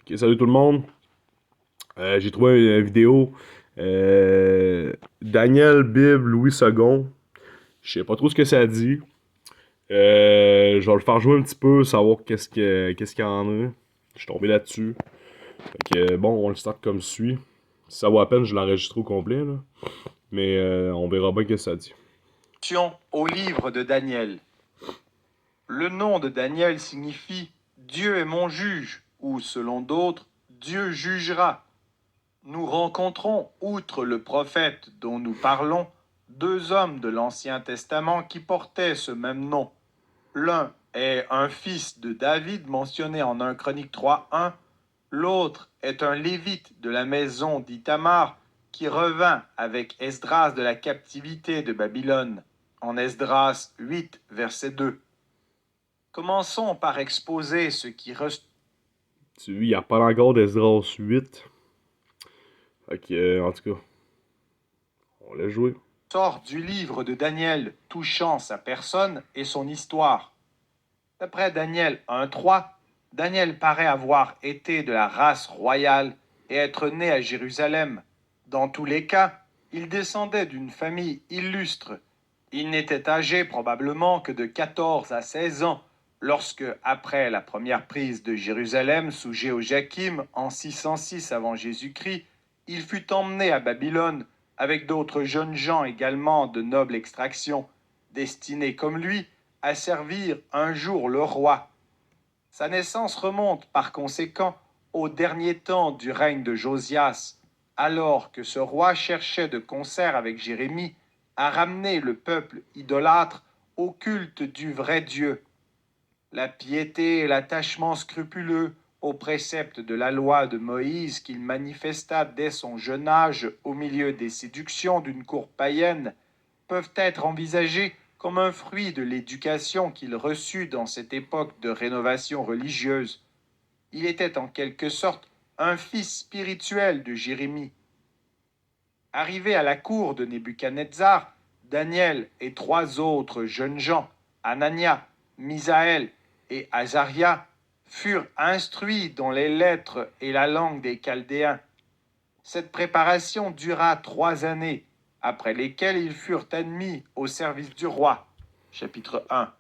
Ok, salut tout le monde. J'ai trouvé une vidéo. Daniel, Bible, Louis II. Je sais pas trop ce que ça dit. Je vais le faire jouer un petit peu, savoir qu'est-ce qu'il y en a. Je suis tombé là-dessus. Fait que, bon, on le start comme suit. Si ça vaut la peine, je l'enregistre au complet, là. Mais on verra bien ce que ça dit. Au livre de Daniel. Le nom de Daniel signifie Dieu est mon juge, ou selon d'autres, Dieu jugera. Nous rencontrons, outre le prophète dont nous parlons, deux hommes de l'Ancien Testament qui portaient ce même nom. L'un est un fils de David mentionné en 1 Chronique 3:1. L'autre est un lévite de la maison d'Ithamar qui revint avec Esdras de la captivité de Babylone, en Esdras 8, verset 2. Commençons par exposer ce qui Tu vois, il y a pas encore d'Esdras 8. Fait que, en tout cas, on l'a joué. ressort du livre de Daniel touchant sa personne et son histoire. D'après Daniel 1:3, Daniel paraît avoir été de la race royale et être né à Jérusalem. Dans tous les cas, il descendait d'une famille illustre. Il n'était âgé probablement que de 14 à 16 ans lorsque, après la première prise de Jérusalem sous Jéhoiakim en 606 avant Jésus-Christ, il fut emmené à Babylone avec d'autres jeunes gens également de noble extraction, destinés comme lui à servir un jour le roi. Sa naissance remonte par conséquent au dernier temps du règne de Josias, alors que ce roi cherchait de concert avec Jérémie à ramener le peuple idolâtre au culte du vrai Dieu. La piété et l'attachement scrupuleux aux préceptes de la loi de Moïse qu'il manifesta dès son jeune âge au milieu des séductions d'une cour païenne peuvent être envisagés comme un fruit de l'éducation qu'il reçut dans cette époque de rénovation religieuse. Il était en quelque sorte un fils spirituel de Jérémie. Arrivé à la cour de Nebuchadnezzar, Daniel et trois autres jeunes gens, Anania, Misaël et Azaria, furent instruits dans les lettres et la langue des Chaldéens. Cette préparation dura 3 années, après lesquelles ils furent admis au service du roi. Chapitre 1.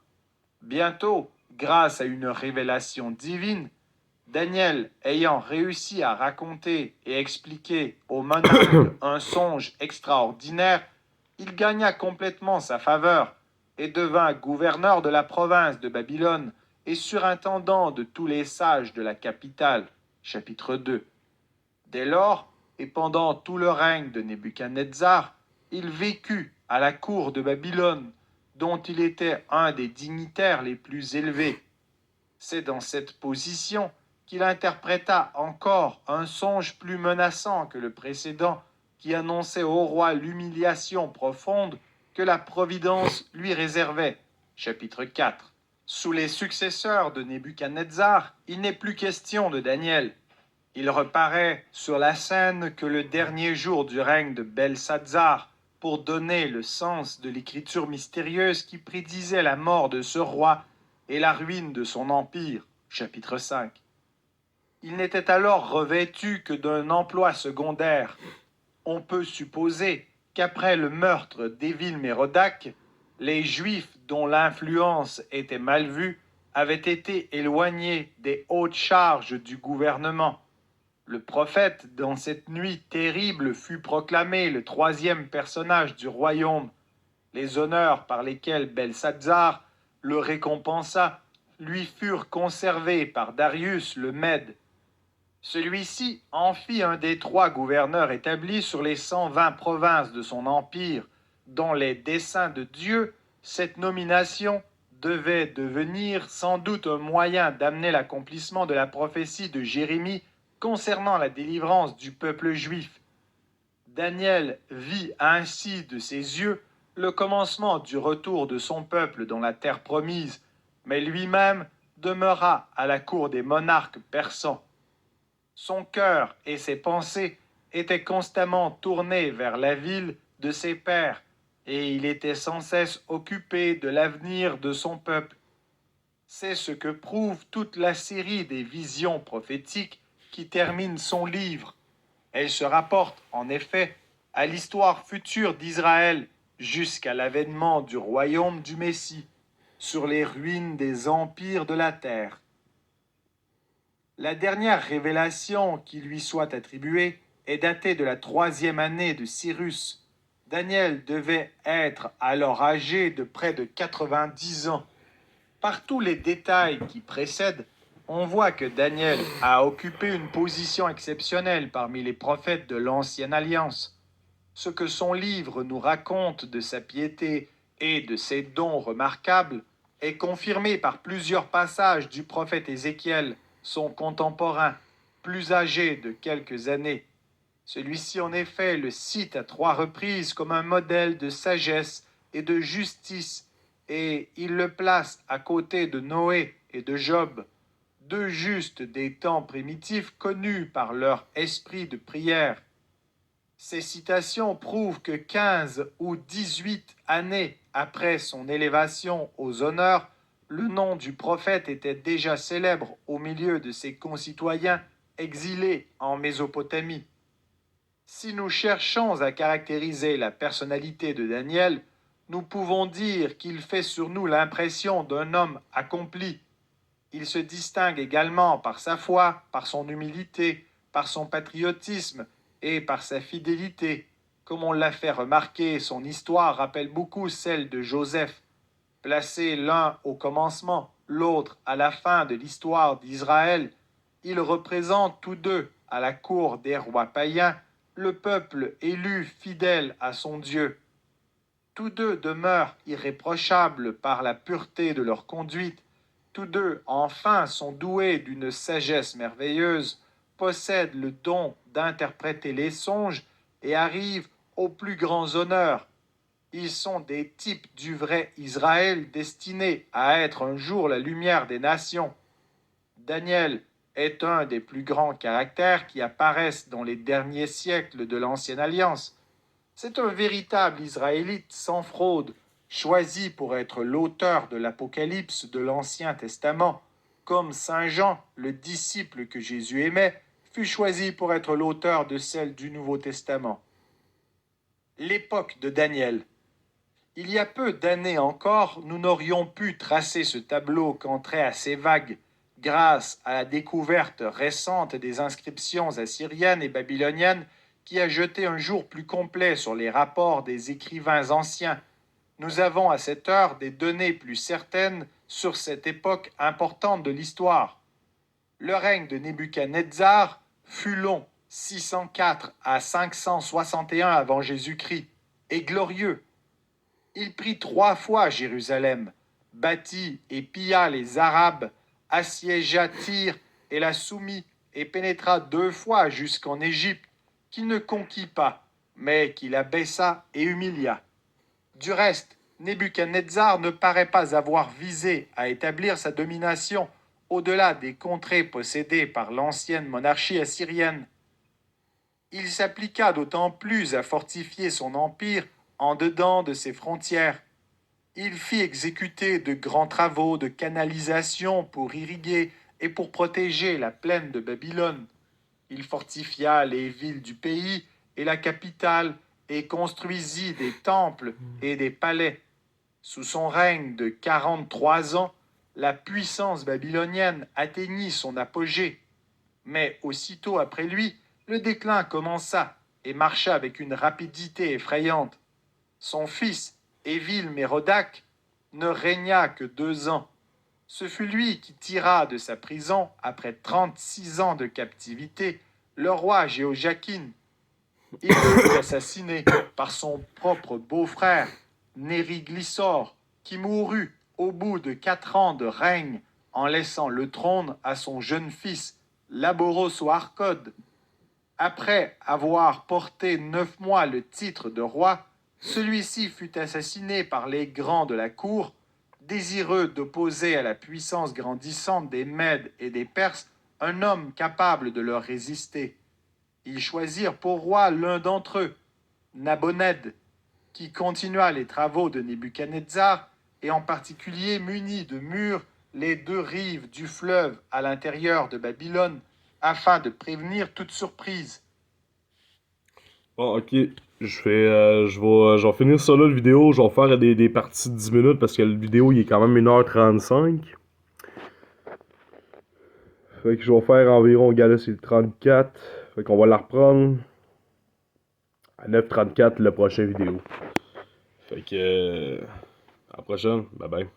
Bientôt, grâce à une révélation divine, Daniel, ayant réussi à raconter et expliquer au monarque un songe extraordinaire, il gagna complètement sa faveur et devint gouverneur de la province de Babylone et surintendant de tous les sages de la capitale. Chapitre 2. Dès lors, et pendant tout le règne de Nebuchadnezzar, il vécut à la cour de Babylone, dont il était un des dignitaires les plus élevés. C'est dans cette position qu'il interpréta encore un songe plus menaçant que le précédent, qui annonçait au roi l'humiliation profonde que la providence lui réservait. Chapitre 4. Sous les successeurs de Nebuchadnezzar, il n'est plus question de Daniel. Il reparaît sur la scène que le dernier jour du règne de Belshazzar pour donner le sens de l'écriture mystérieuse qui prédisait la mort de ce roi et la ruine de son empire. Chapitre 5. Il n'était alors revêtu que d'un emploi secondaire. On peut supposer qu'après le meurtre d'Évil-Mérodach, les Juifs dont l'influence était mal vue avaient été éloignés des hautes charges du gouvernement. Le prophète, dans cette nuit terrible, fut proclamé le troisième personnage du royaume. Les honneurs par lesquels Belshazzar le récompensa lui furent conservés par Darius le Mède. Celui-ci en fit un des trois gouverneurs établis sur les 120 provinces de son empire. Dans les desseins de Dieu, cette nomination devait devenir sans doute un moyen d'amener l'accomplissement de la prophétie de Jérémie concernant la délivrance du peuple juif. Daniel vit ainsi de ses yeux le commencement du retour de son peuple dans la terre promise, mais lui-même demeura à la cour des monarques persans. Son cœur et ses pensées étaient constamment tournés vers la ville de ses pères, et il était sans cesse occupé de l'avenir de son peuple. C'est ce que prouve toute la série des visions prophétiques qui termine son livre. Elle se rapporte, en effet, à l'histoire future d'Israël jusqu'à l'avènement du royaume du Messie, sur les ruines des empires de la terre. La dernière révélation qui lui soit attribuée est datée de la 3e année de Cyrus. Daniel devait être alors âgé de près de 90 ans. Par tous les détails qui précèdent, on voit que Daniel a occupé une position exceptionnelle parmi les prophètes de l'Ancienne Alliance. Ce que son livre nous raconte de sa piété et de ses dons remarquables est confirmé par plusieurs passages du prophète Ézéchiel, son contemporain, plus âgé de quelques années. Celui-ci, en effet, le cite à 3 reprises comme un modèle de sagesse et de justice, et il le place à côté de Noé et de Job, 2 justes des temps primitifs connus par leur esprit de prière. Ces citations prouvent que 15 ou 18 années après son élévation aux honneurs, le nom du prophète était déjà célèbre au milieu de ses concitoyens exilés en Mésopotamie. Si nous cherchons à caractériser la personnalité de Daniel, nous pouvons dire qu'il fait sur nous l'impression d'un homme accompli. Il se distingue également par sa foi, par son humilité, par son patriotisme et par sa fidélité. Comme on l'a fait remarquer, son histoire rappelle beaucoup celle de Joseph. Placés l'un au commencement, l'autre à la fin de l'histoire d'Israël, ils représentent tous deux, à la cour des rois païens, le peuple élu fidèle à son Dieu. Tous deux demeurent irréprochables par la pureté de leur conduite. Tous deux, enfin, sont doués d'une sagesse merveilleuse, possèdent le don d'interpréter les songes et arrivent aux plus grands honneurs. Ils sont des types du vrai Israël destiné à être un jour la lumière des nations. Daniel est un des plus grands caractères qui apparaissent dans les derniers siècles de l'Ancienne Alliance. C'est un véritable Israélite sans fraude, choisi pour être l'auteur de l'Apocalypse de l'Ancien Testament, comme Saint Jean, le disciple que Jésus aimait, fut choisi pour être l'auteur de celle du Nouveau Testament. L'époque de Daniel. Il y a peu d'années encore, nous n'aurions pu tracer ce tableau qu'en traits assez vagues, grâce à la découverte récente des inscriptions assyriennes et babyloniennes qui a jeté un jour plus complet sur les rapports des écrivains anciens. Nous avons à cette heure des données plus certaines sur cette époque importante de l'histoire. Le règne de Nebuchadnezzar fut long, 604 à 561 avant Jésus-Christ, et glorieux. Il prit 3 fois Jérusalem, bâtit et pilla les Arabes, assiégea Tyr et la soumit, et pénétra 2 fois jusqu'en Égypte, qu'il ne conquit pas, mais qu'il abaissa et humilia. Du reste, Nebuchadnezzar ne paraît pas avoir visé à établir sa domination au-delà des contrées possédées par l'ancienne monarchie assyrienne. Il s'appliqua d'autant plus à fortifier son empire en dedans de ses frontières. Il fit exécuter de grands travaux de canalisation pour irriguer et pour protéger la plaine de Babylone. Il fortifia les villes du pays et la capitale et construisit des temples et des palais. Sous son règne de 43 ans, la puissance babylonienne atteignit son apogée. Mais aussitôt après lui, le déclin commença et marcha avec une rapidité effrayante. Son fils, Évil-Mérodach, ne régna que 2 ans. Ce fut lui qui tira de sa prison, après 36 ans de captivité, le roi Jéhoiakin. Il le fut assassiné par son propre beau-frère, Nériglissor, qui mourut au bout de 4 ans de règne, en laissant le trône à son jeune fils, Laboros-Arcode. Après avoir porté 9 mois le titre de roi, celui-ci fut assassiné par les grands de la cour, désireux d'opposer à la puissance grandissante des Mèdes et des Perses un homme capable de leur résister. Ils choisirent pour roi l'un d'entre eux, Nabonède, qui continua les travaux de Nebuchadnezzar et en particulier munit de murs les 2 rives du fleuve à l'intérieur de Babylone, afin de prévenir toute surprise. Bon, ok. Je vais finir ça là, la vidéo. Je vais faire des parties de 10 minutes parce que la vidéo, il est quand même 1h35. Fait que je vais faire environ, regarde là, c'est 34. Fait qu'on va la reprendre à 9h34 la prochaine vidéo. Fait que, à la prochaine. Bye bye.